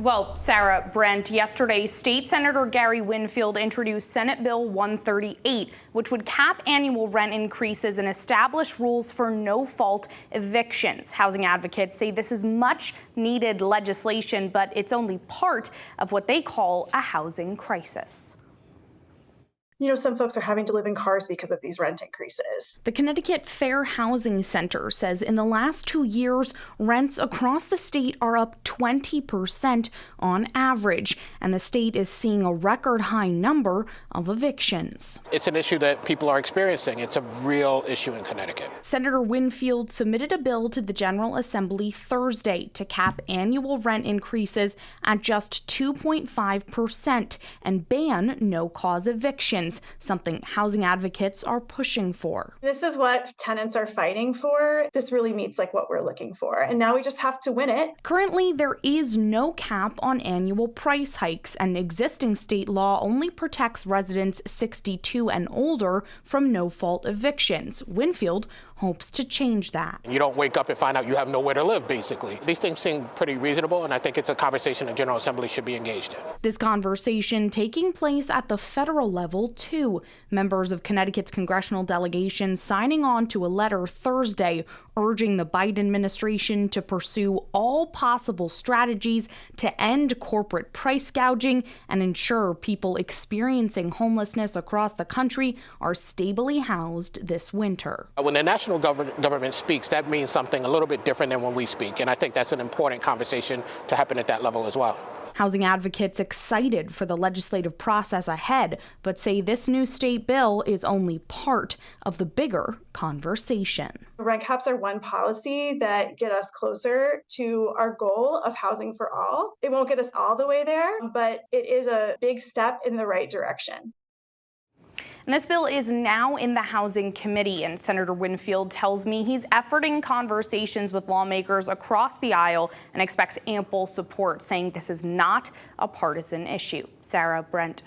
Well, Sarah, Brent, yesterday, State Senator Gary Winfield introduced Senate Bill 138, which would cap annual rent increases and establish rules for no-fault evictions. Housing advocates say this is much needed legislation, but it's only part of what they call a housing crisis. Some folks are having to live in cars because of these rent increases. The Connecticut Fair Housing Center says in the last 2 years, rents across the state are up 20% on average, and the state is seeing a record high number of evictions. It's an issue that people are experiencing. It's a real issue in Connecticut. Senator Winfield submitted a bill to the General Assembly Thursday to cap annual rent increases at just 2.5% and ban no-cause evictions, something housing advocates are pushing for. This is what tenants are fighting for. This really meets what we're looking for. And now we just have to win it. Currently, there is no cap on annual price hikes, and existing state law only protects residents 62 and older from no-fault evictions. Winfield hopes to change that. You don't wake up and find out you have nowhere to live, basically. These things seem pretty reasonable, and I think it's a conversation the General Assembly should be engaged in. This conversation taking place at the federal level, too. Members of Connecticut's congressional delegation signing on to a letter Thursday urging the Biden administration to pursue all possible strategies to end corporate price gouging and ensure people experiencing homelessness across the country are stably housed this winter. When the national government speaks, that means something a little bit different than when we speak, and I think that's an important conversation to happen at that level as well. Housing advocates excited for the legislative process ahead, but say this new state bill is only part of the bigger conversation. Rent caps are one policy that get us closer to our goal of housing for all. It won't get us all the way there, but it is a big step in the right direction. And this bill is now in the Housing Committee, and Senator Winfield tells me he's efforting conversations with lawmakers across the aisle and expects ample support, saying this is not a partisan issue. Sarah, Brent.